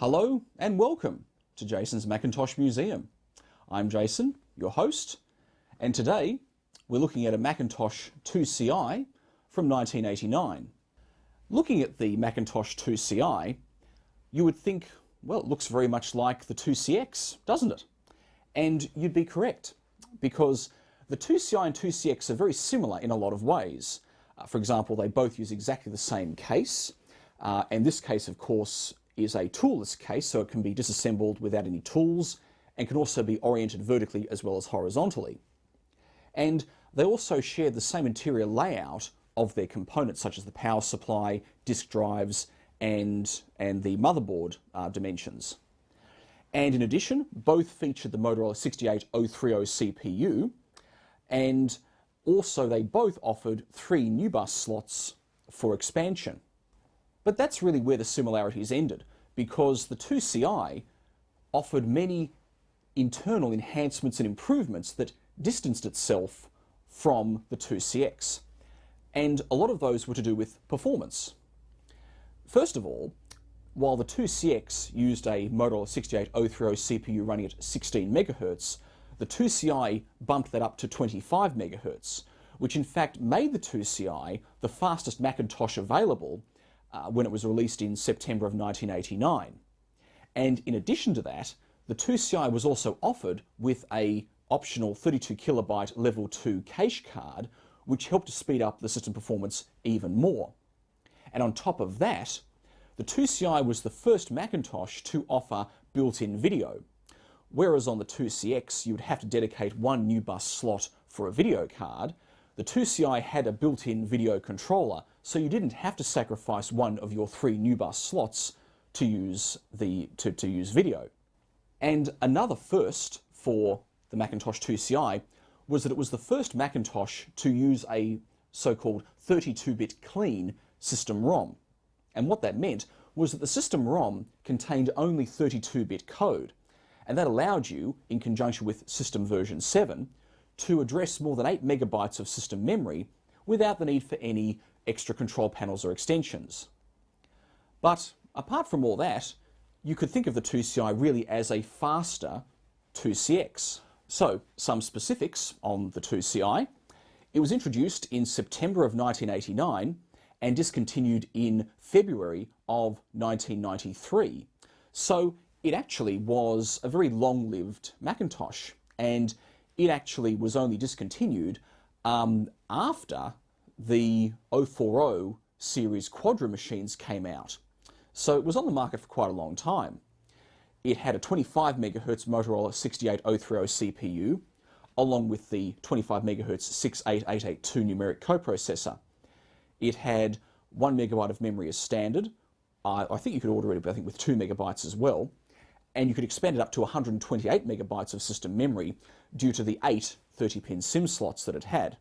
Hello and welcome to Jason's Macintosh Museum. I'm Jason, your host, and today we're looking at a Macintosh IIci from 1989. Looking at the Macintosh IIci, you would think, well, it looks very much like the IIcx, doesn't it? And you'd be correct, because the IIci and IIcx are very similar in a lot of ways. For example, they both use exactly the same case, and this case, of course, is a toolless case, so it can be disassembled without any tools, and can also be oriented vertically as well as horizontally. And they also share the same interior layout of their components, such as the power supply, disk drives, and the motherboard dimensions. And in addition, both featured the Motorola 68030 CPU, and also they both offered 3 new bus slots for expansion. But that's really where the similarities ended, because the IIci offered many internal enhancements and improvements that distanced itself from the IIcx. And a lot of those were to do with performance. First of all, while the IIcx used a Motorola 68030 CPU running at 16 MHz, the IIci bumped that up to 25 MHz, which in fact made the IIci the fastest Macintosh available when it was released in September of 1989. And in addition to that, the IIci was also offered with a optional 32 kilobyte level 2 cache card, which helped to speed up the system performance even more. And on top of that, the IIci was the first Macintosh to offer built-in video, whereas on the IIcx you would have to dedicate one new bus slot for a video card. The IIci had a built-in video controller, so you didn't have to sacrifice one of your 3 new bus slots to use video. And another first for the Macintosh IIci was that it was the first Macintosh to use a so-called 32-bit clean system ROM. And what that meant was that the system ROM contained only 32-bit code, and that allowed you, in conjunction with System version 7, to address more than 8 megabytes of system memory without the need for any extra control panels or extensions. But apart from all that, you could think of the IIci really as a faster IIcx. So, some specifics on the IIci. It was introduced in September of 1989 and discontinued in February of 1993. So it actually was a very long-lived Macintosh, and it actually was only discontinued after the 040 series Quadra machines came out. So it was on the market for quite a long time. It had a 25 MHz Motorola 68030 CPU, along with the 25 MHz 68882 numeric coprocessor. It had 1 megabyte of memory as standard. I think you could order it, but I think with 2 megabytes as well. And you could expand it up to 128 megabytes of system memory due to the 8 30-pin SIM slots that it had.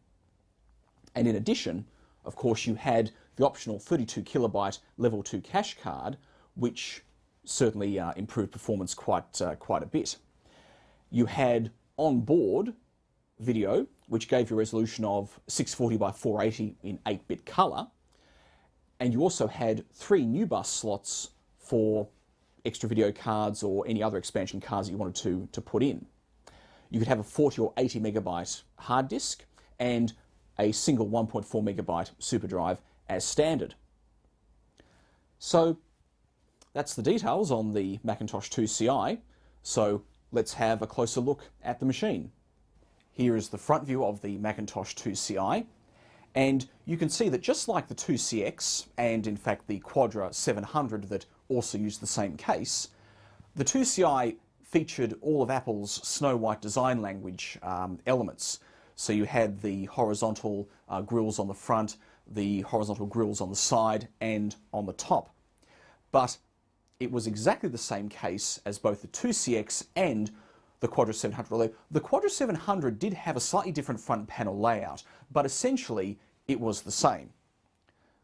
And in addition, of course, you had the optional 32 kilobyte level 2 cache card, which certainly improved performance quite a bit. You had on-board video, which gave you a resolution of 640 by 480 in 8-bit color, and you also had 3 new bus slots for extra video cards or any other expansion cards that you wanted to put in. You could have a 40 or 80 megabyte hard disk and a single 1.4 megabyte SuperDrive as standard. So that's the details on the Macintosh IIci. So let's have a closer look at the machine. Here is the front view of the Macintosh IIci, and you can see that just like the IIcx, and in fact the Quadra 700 that also used the same case, the IIci featured all of Apple's Snow White design language elements. So you had the horizontal grills on the front, the horizontal grills on the side and on the top. But it was exactly the same case as both the IIcx and the Quadra 700, although the Quadra 700 did have a slightly different front panel layout, but essentially it was the same.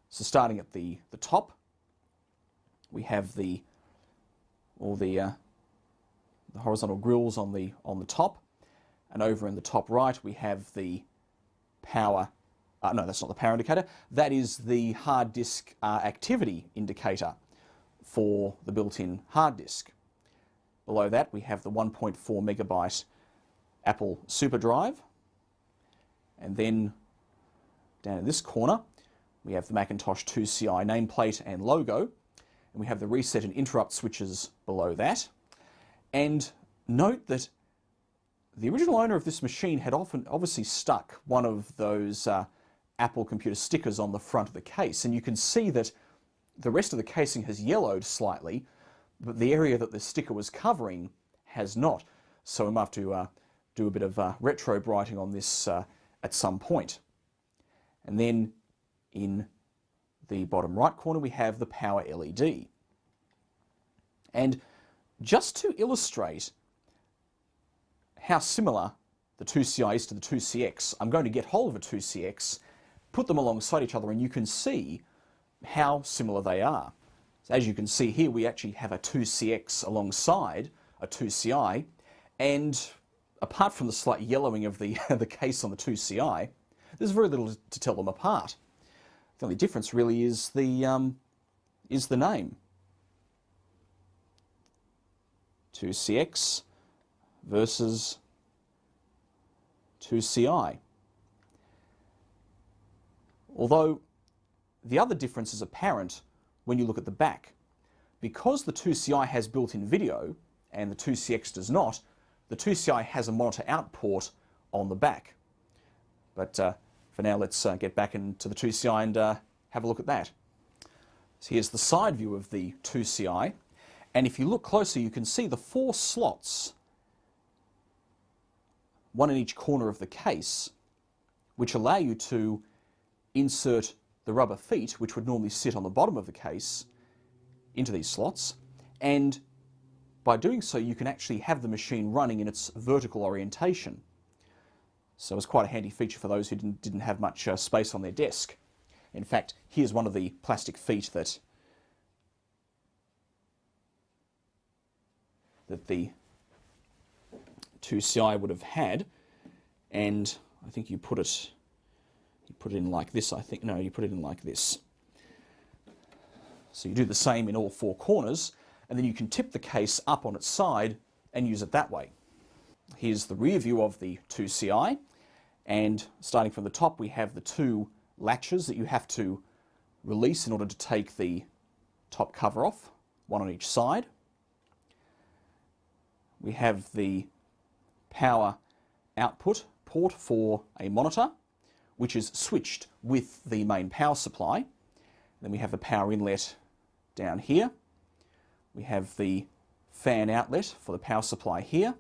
So starting at the top, we have all the horizontal grills on the top, and over in the top right we have the power. No, that's not the power indicator. That is the hard disk activity indicator. for the built-in hard disk. Below that we have the 1.4 megabyte Apple SuperDrive, and then down in this corner we have the Macintosh IIci nameplate and logo, and we have the reset and interrupt switches below that. And note that the original owner of this machine had obviously stuck one of those Apple computer stickers on the front of the case, and you can see that the rest of the casing has yellowed slightly, but the area that the sticker was covering has not. So we might have to do a bit of retro brighting on this at some point. And then in the bottom right corner we have the power LED. And just to illustrate how similar the IIci is to the IIcx, I'm going to get hold of a IIcx, put them alongside each other, and you can see how similar they are. So as you can see here, we actually have a IIcx alongside a IIci, and apart from the slight yellowing of the, the case on the IIci, there's very little to tell them apart. The only difference really is the name. IIcx versus IIci. Although the other difference is apparent when you look at the back. Because the IIci has built-in video and the IIcx does not, the IIci has a monitor out port on the back. But for now, let's get back into the IIci and have a look at that. So here's the side view of the IIci, and if you look closer you can see the 4 slots, one in each corner of the case, which allow you to insert the rubber feet, which would normally sit on the bottom of the case, into these slots, and by doing so you can actually have the machine running in its vertical orientation. So it's quite a handy feature for those who didn't have much space on their desk. In fact, here's one of the plastic feet that the IIci would have had, and I think you put it in like this, I think. No, you put it in like this. So you do the same in all 4 corners, and then you can tip the case up on its side and use it that way. Here's the rear view of the IIci, and starting from the top we have the 2 latches that you have to release in order to take the top cover off, one on each side. We have the power output port for a monitor, which is switched with the main power supply. Then we have the power inlet down here. We have the fan outlet for the power supply here.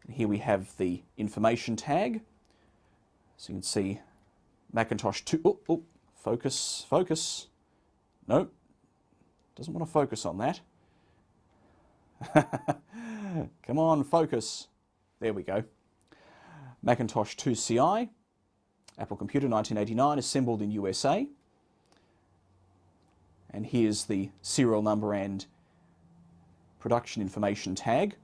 And here we have the information tag. So you can see Macintosh 2, focus. No, doesn't want to focus on that. Come on, focus. There we go. Macintosh IIci, Apple Computer 1989, assembled in USA. And here's the serial number and production information tag.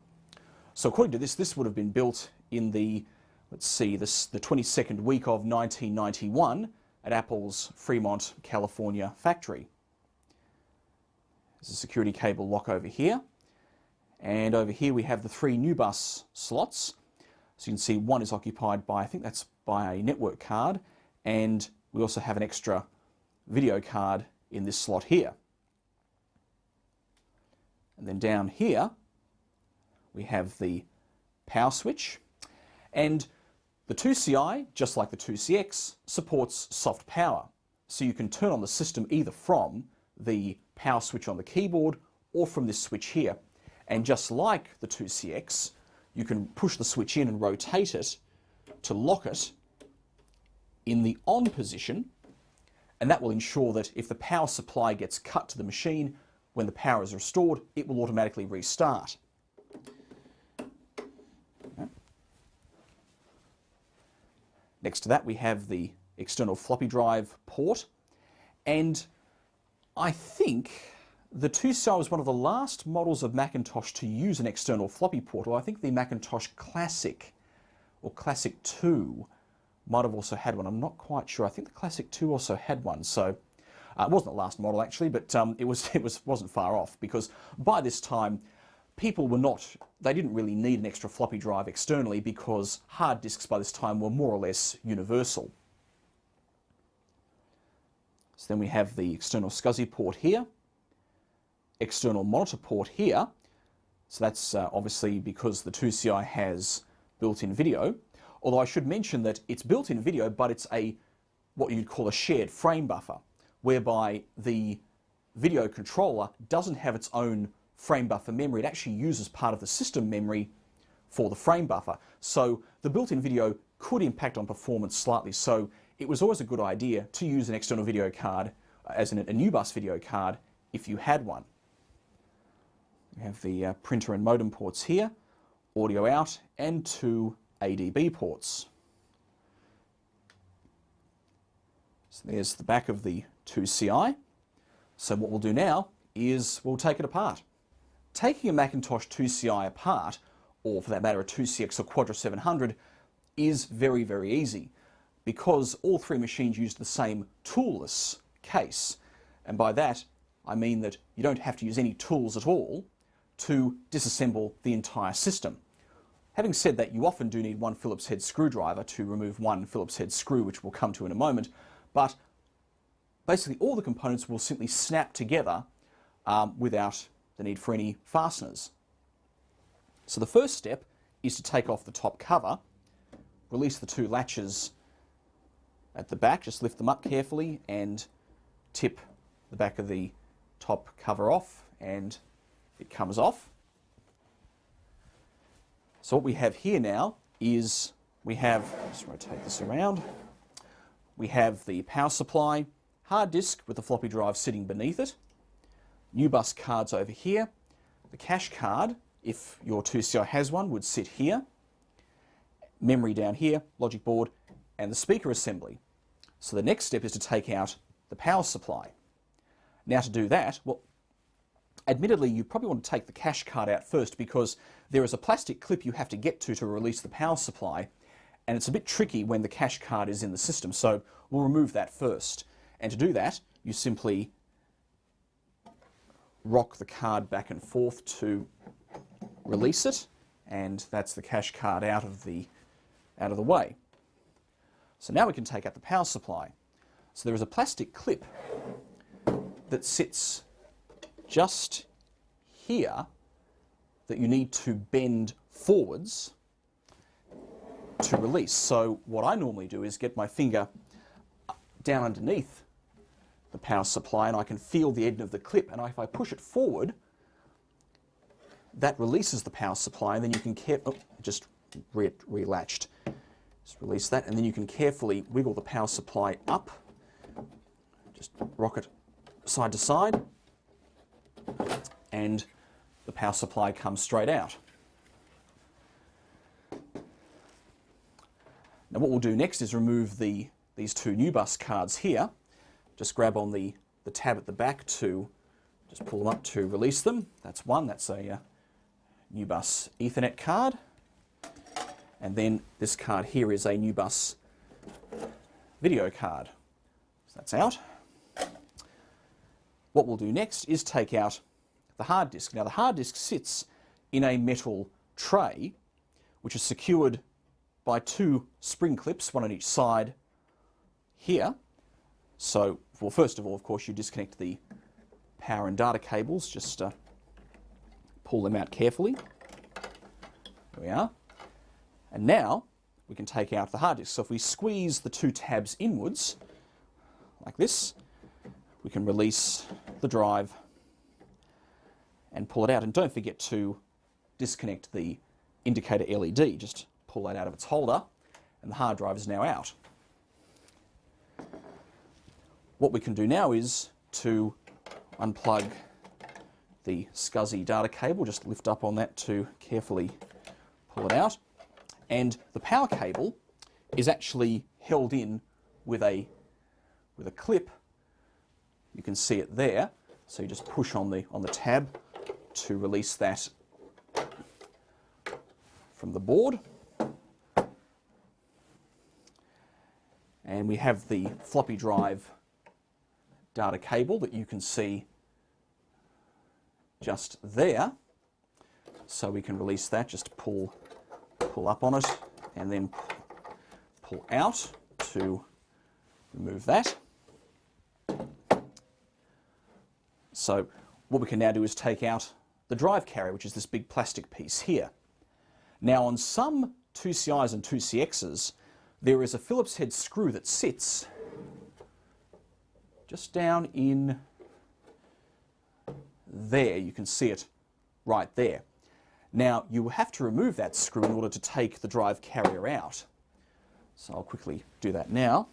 So according to this would have been built in the, let's see, the 22nd week of 1991 at Apple's Fremont, California factory. There's a security cable lock over here. And over here we have the 3 new bus slots. So you can see one is occupied by, I think that's by a network card, and we also have an extra video card in this slot here. And then down here we have the power switch, and the IIci, just like the IIcx, supports soft power. So you can turn on the system either from the power switch on the keyboard or from this switch here. And just like the IIcx, you can push the switch in and rotate it to lock it in the on position, and that will ensure that if the power supply gets cut to the machine, when the power is restored, it will automatically restart. Okay. Next to that we have the external floppy drive port, and I think the IIci was one of the last models of Macintosh to use an external floppy port. Well, I think the Macintosh Classic or Classic 2 might have also had one. I'm not quite sure. I think the Classic 2 also had one. So It wasn't the last model actually, but it wasn't far off, because by this time people they didn't really need an extra floppy drive externally, because hard disks by this time were more or less universal. So then we have the external SCSI port here, external monitor port here. So that's obviously because the 2CI has built-in video. Although I should mention that it's built-in video, but it's what you'd call a shared frame buffer, whereby the video controller doesn't have its own frame buffer memory. It actually uses part of the system memory for the frame buffer. So the built-in video could impact on performance slightly. So it was always a good idea to use an external video card, as in a new bus video card, if you had one. We have the printer and modem ports here, audio out, and 2 ADB ports. So there's the back of the 2CI. So what we'll do now is we'll take it apart. Taking a Macintosh 2CI apart, or for that matter a 2CX or Quadra 700, is very, very easy, because all three machines use the same toolless case. And by that I mean that you don't have to use any tools at all to disassemble the entire system. Having said that, you often do need one Phillips head screwdriver to remove one Phillips head screw, which we'll come to in a moment, but basically all the components will simply snap together without the need for any fasteners. So the first step is to take off the top cover, release the 2 latches at the back, just lift them up carefully and tip the back of the top cover off, and it comes off. So what we have here now is just rotate this around, we have the power supply, hard disk with the floppy drive sitting beneath it, new bus cards over here, the cache card, if your 2CI has one, would sit here, memory down here, logic board, and the speaker assembly. So the next step is to take out the power supply. Now to do that, well, admittedly you probably want to take the cache card out first, because there is a plastic clip you have to get to release the power supply, and it's a bit tricky when the cache card is in the system, so we'll remove that first. And to do that, you simply rock the card back and forth to release it, and that's the cache card out of the way. So now we can take out the power supply. So there is a plastic clip that sits just here that you need to bend forwards to release. So what I normally do is get my finger down underneath the power supply, and I can feel the end of the clip, and if I push it forward, that releases the power supply, and then you can just relatched. Just release that, and then you can carefully wiggle the power supply up, just rock it side to side, and the power supply comes straight out. Now what we'll do next is remove these 2 new bus cards here. Just grab on the tab at the back to just pull them up to release them. That's one, that's a new bus Ethernet card. And then this card here is a new bus video card. So that's out. What we'll do next is take out the hard disk. Now the hard disk sits in a metal tray which is secured by 2 spring clips, one on each side here. So, well, first of all, of course, you disconnect the power and data cables, just pull them out carefully. There we are. And now we can take out the hard disk. So if we squeeze the 2 tabs inwards, like this, we can release the drive and pull it out. And don't forget to disconnect the indicator LED. Just pull that out of its holder, and the hard drive is now out. What we can do now is to unplug the SCSI data cable, just lift up on that to carefully pull it out. And the power cable is actually held in with a clip. You can see it there. So you just push on the tab to release that from the board. And we have the floppy drive data cable that you can see just there. So we can release that, just pull up on it and then pull out to remove that. So what we can now do is take out the drive carrier, which is this big plastic piece here. Now on some 2CIs and 2CXs, there is a Phillips head screw that sits just down in there. You can see it right there. Now you will have to remove that screw in order to take the drive carrier out. So I'll quickly do that now.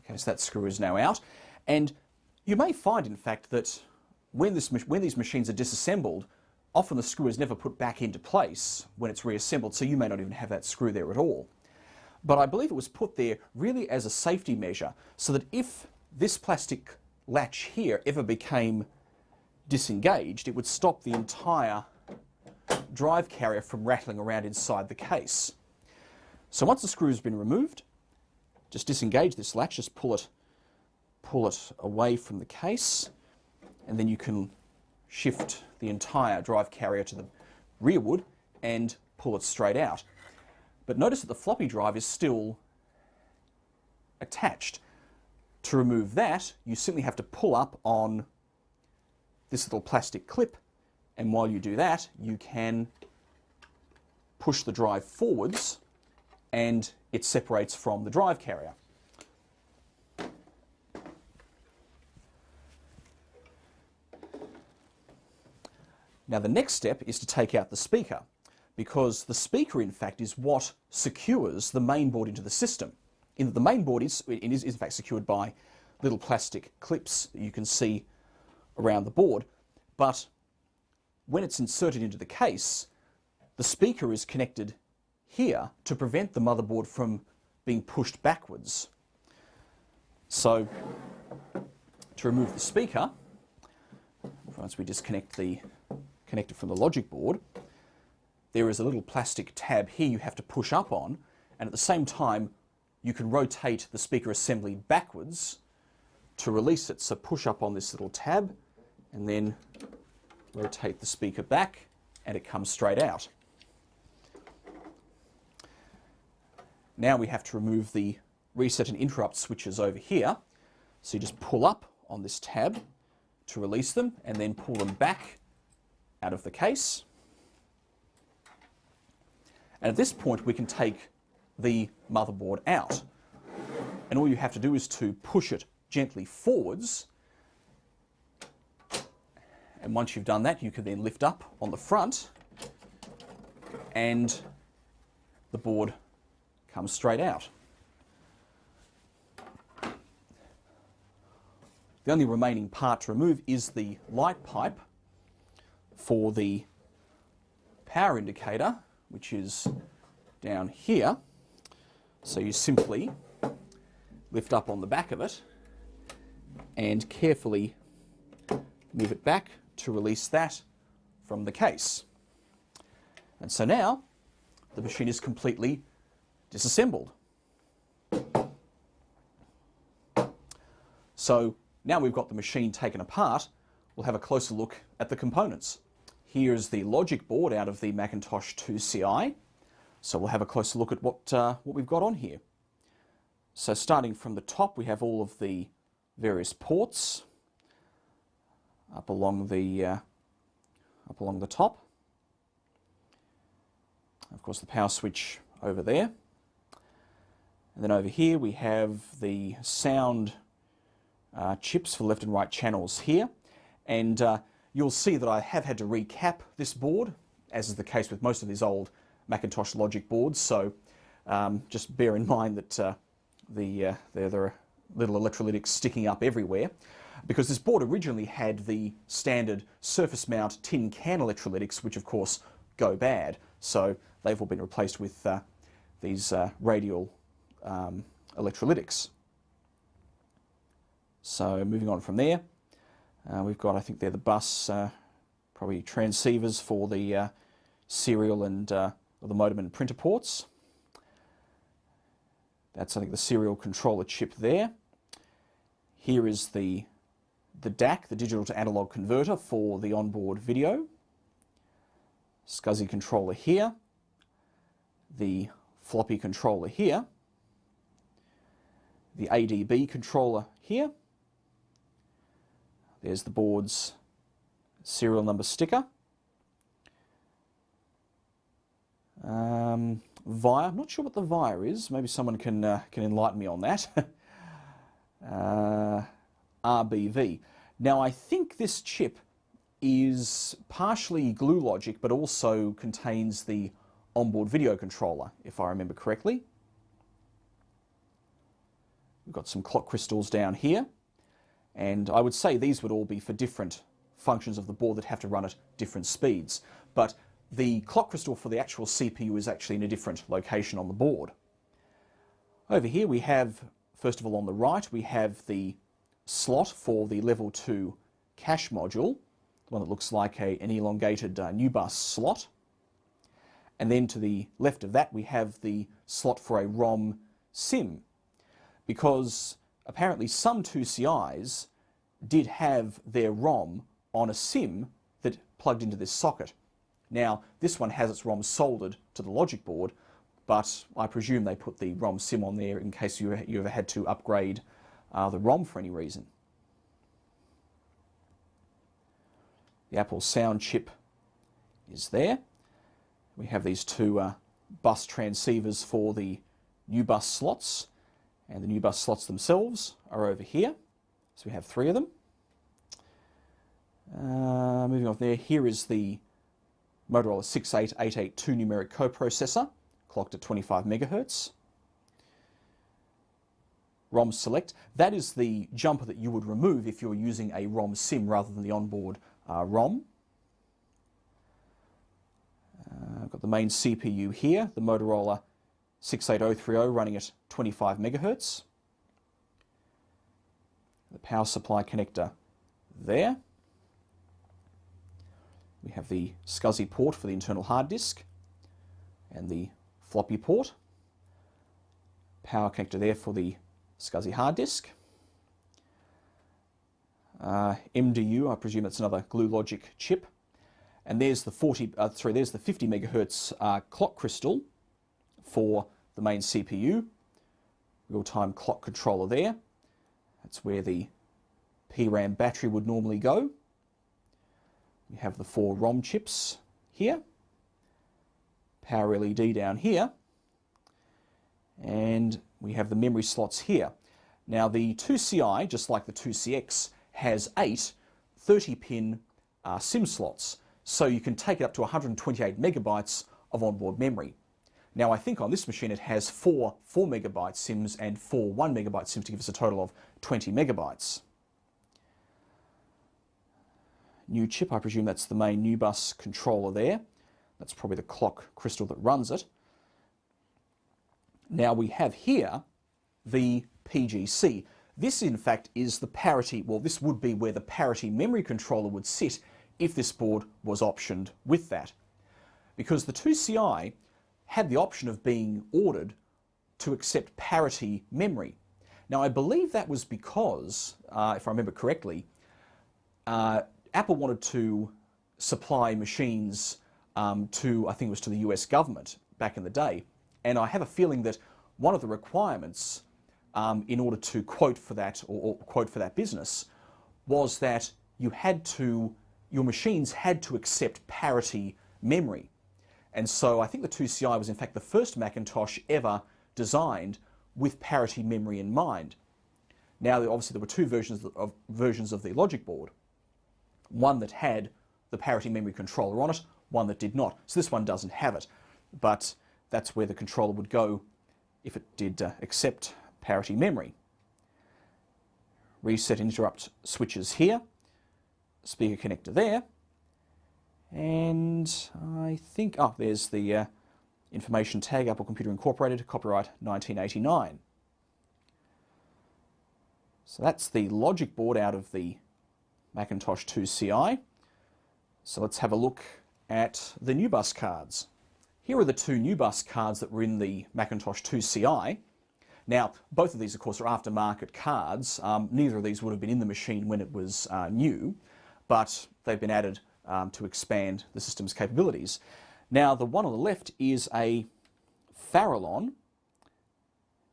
Okay, so that screw is now out. And you may find, in fact, that when these machines are disassembled, often the screw is never put back into place when it's reassembled, so you may not even have that screw there at all. But I believe it was put there really as a safety measure, so that if this plastic latch here ever became disengaged, it would stop the entire drive carrier from rattling around inside the case. So once the screw has been removed, just disengage this latch, just pull it away from the case, and then you can shift the entire drive carrier to the rearward and pull it straight out. But notice that the floppy drive is still attached. To remove that, you simply have to pull up on this little plastic clip, and while you do that, you can push the drive forwards and it separates from the drive carrier. Now the next step is to take out the speaker, because the speaker in fact is what secures the mainboard into the system. The mainboard is in fact secured by little plastic clips that you can see around the board, but when it's inserted into the case, the speaker is connected here to prevent the motherboard from being pushed backwards. So to remove the speaker, once we disconnect the connector from the logic board, there is a little plastic tab here you have to push up on, and at the same time you can rotate the speaker assembly backwards to release it. So push up on this little tab and then rotate the speaker back and it comes straight out. Now we have to remove the reset and interrupt switches over here. So you just pull up on this tab to release them and then pull them back out of the case. And at this point we can take the motherboard out. And all you have to do is to push it gently forwards. And once you've done that, you can then lift up on the front and the board comes straight out. The only remaining part to remove is the light pipe for the power indicator, which is down here. So you simply lift up on the back of it and carefully move it back to release that from the case. And so now the machine is completely disassembled. So now we've got the machine taken apart, we'll have a closer look at the components. Here's the logic board out of the Macintosh IIci. So we'll have a closer look at what we've got on here. So starting from the top, we have all of the various ports up along the top. Of course, the power switch over there. And then over here we have the sound chips for left and right channels here. And you'll see that I have had to recap this board, as is the case with most of these old Macintosh logic boards. So just bear in mind that there are little electrolytics sticking up everywhere, because this board originally had the standard surface mount tin can electrolytics, which of course go bad. So they've all been replaced with these radial electrolytics. So moving on from there, we've got, I think they're the bus Probably transceivers for the serial and or the modem and printer ports. That's, I think, the serial controller chip there. Here is the DAC, the digital to analog converter for the onboard video. SCSI controller here. The floppy controller here. The ADB controller here. There's the board's serial number sticker. VIA, I'm not sure what the VIA is. Maybe someone can enlighten me on that. RBV. Now, I think this chip is partially glue logic, but also contains the onboard video controller, if I remember correctly. We've got some clock crystals down here, and I would say these would all be for different functions of the board that have to run at different speeds. But the clock crystal for the actual CPU is actually in a different location on the board. Over here we have, first of all on the right, we have the slot for the level 2 cache module, the one that looks like an elongated NUBUS slot. And then to the left of that we have the slot for a ROM SIM, because apparently some 2CIs did have their ROM on a SIM that plugged into this socket. Now, this one has its ROM soldered to the logic board, but I presume they put the ROM SIM on there in case you ever had to upgrade the ROM for any reason. The Apple sound chip is there. We have these two bus transceivers for the NUBUS slots, and the NUBUS slots themselves are over here. So we have 3 of them. Moving on there, here is the Motorola 68882 numeric coprocessor, clocked at 25 megahertz. ROM select, that is the jumper that you would remove if you're using a ROM SIM rather than the onboard ROM. I've got the main CPU here, the Motorola 68030 running at 25 megahertz. The power supply connector there. We have the SCSI port for the internal hard disk and the floppy port. Power connector there for the SCSI hard disk. MDU, I presume that's another glue logic chip. And there's the 50 megahertz clock crystal for the main CPU. Real-time clock controller there. That's where the PRAM battery would normally go. We have the 4 ROM chips here, power LED down here, and we have the memory slots here. Now the 2CI, just like the 2CX, has 8 30-pin SIM slots, so you can take it up to 128 megabytes of onboard memory. Now I think on this machine it has 4 4-megabyte SIMs and 4 1-megabyte SIMs to give us a total of 20 megabytes. New chip, I presume that's the main NUBUS controller there. That's probably the clock crystal that runs it. Now we have here the PGC. This in fact is the parity, well this would be where the parity memory controller would sit if this board was optioned with that. Because the 2CI had the option of being ordered to accept parity memory. Now I believe that was because, if I remember correctly, Apple wanted to supply machines to, I think it was to the US government back in the day. And I have a feeling that one of the requirements in order to quote for that or quote for that business was that your machines had to accept parity memory. And so I think the 2CI was in fact the first Macintosh ever designed with parity memory in mind. Now obviously there were 2 versions of the logic board. One that had the parity memory controller on it, one that did not. So this one doesn't have it, but that's where the controller would go if it did accept parity memory. Reset and interrupt switches here, speaker connector there, and I think, there's the information tag, Apple Computer Incorporated, copyright 1989. So that's the logic board out of the Macintosh 2CI. So let's have a look at the new bus cards. Here are the two new bus cards that were in the Macintosh IIci. Now, both of these, of course, are aftermarket cards. Neither of these would have been in the machine when it was new, but they've been added to expand the system's capabilities. Now, the one on the left is a Farallon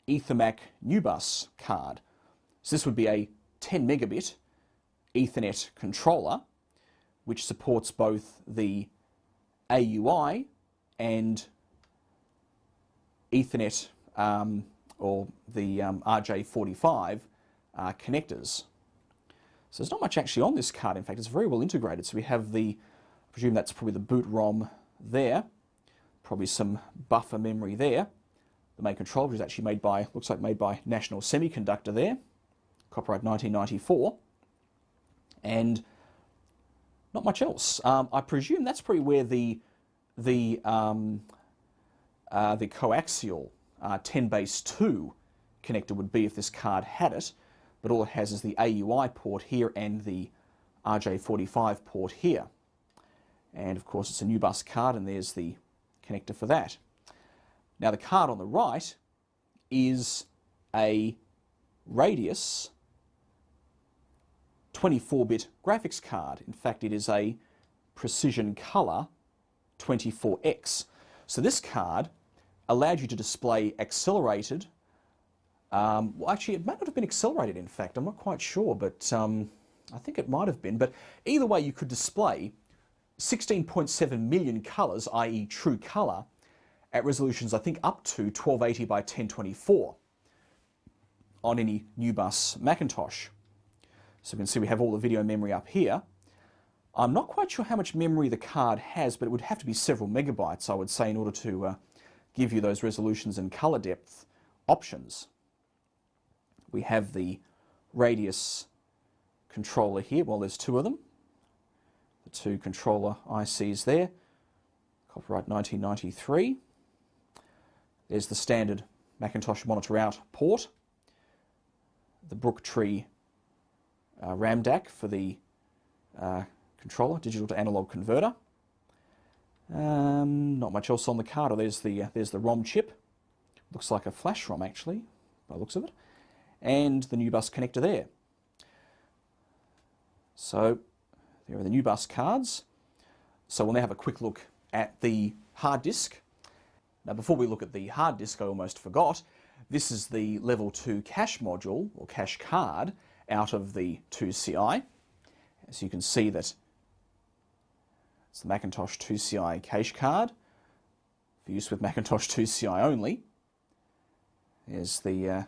Ethermac new bus card. So this would be a 10 megabit Ethernet controller, which supports both the AUI and Ethernet or the RJ45 connectors. So there's not much actually on this card. In fact, it's very well integrated. So we have I presume that's probably the boot ROM there, probably some buffer memory there. The main controller is actually looks like made by National Semiconductor there, copyright 1994, and not much else. I presume that's probably where the coaxial 10 base 2 connector would be if this card had it, but all it has is the AUI port here and the RJ45 port here. And of course it's a new bus card, and there's the connector for that. Now the card on the right is a Radius 24-bit graphics card. In fact, it is a Precision Color 24X. So this card allowed you to display accelerated, well actually it may not have been accelerated in fact, I'm not quite sure, but I think it might have been, but either way you could display 16.7 million colours, i.e. true colour, at resolutions I think up to 1280 by 1024 on any new bus Macintosh. So you can see we have all the video memory up here. I'm not quite sure how much memory the card has, but it would have to be several megabytes, I would say, in order to give you those resolutions and colour depth options. We have the Radius controller here. Well, there's two of them. The two controller ICs there. Copyright 1993. There's the standard Macintosh monitor out port. The Brooktree RAM DAC for the controller, digital to analog converter. Not much else on the card. Oh, there's the ROM chip. Looks like a flash ROM actually, by the looks of it. And the new bus connector there. So there are the new bus cards. So we'll now have a quick look at the hard disk. Now before we look at the hard disk, I almost forgot, this is the level 2 cache module or cache card out of the IIci. As you can see that it's the Macintosh IIci cache card for use with Macintosh IIci only. There's the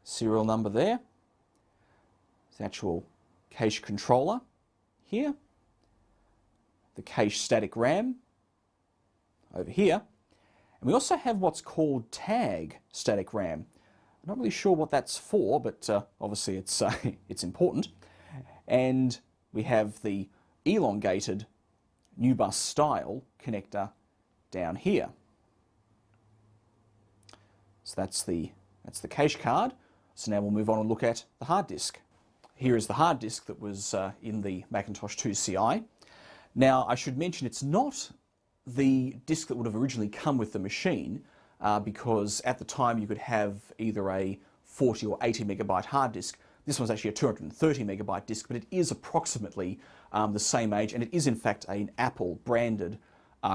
serial number there. The actual cache controller here. The cache static RAM over here. And we also have what's called tag static RAM. I'm not really sure what that's for, but obviously it's important. And we have the elongated new bus style connector down here. So that's the cache card. So now we'll move on and look at the hard disk. Here is the hard disk that was in the Macintosh IIci. Now I should mention it's not the disk that would have originally come with the machine, because at the time you could have either a 40 or 80 megabyte hard disk. This one's actually a 230 megabyte disk, but it is approximately the same age, and it is in fact an Apple branded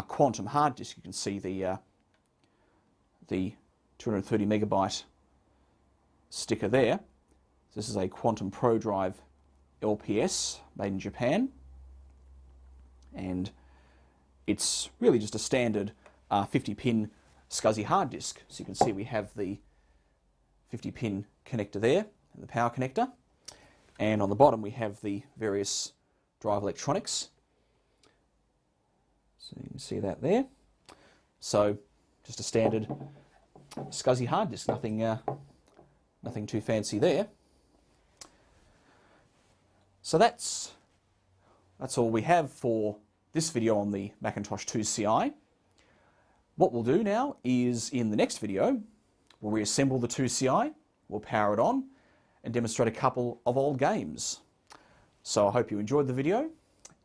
quantum hard disk. You can see the 230 megabyte sticker there. This is a Quantum Pro Drive LPS made in Japan, and it's really just a standard 50-pin SCSI hard disk. So you can see we have the 50-pin connector there, and the power connector, and on the bottom we have the various drive electronics. So you can see that there. So just a standard SCSI hard disk, nothing too fancy there. So that's all we have for this video on the Macintosh IIci. What we'll do now is, in the next video, we'll reassemble the IIci, we'll power it on, and demonstrate a couple of old games. So I hope you enjoyed the video,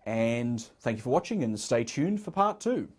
And thank you for watching, and stay tuned for part 2.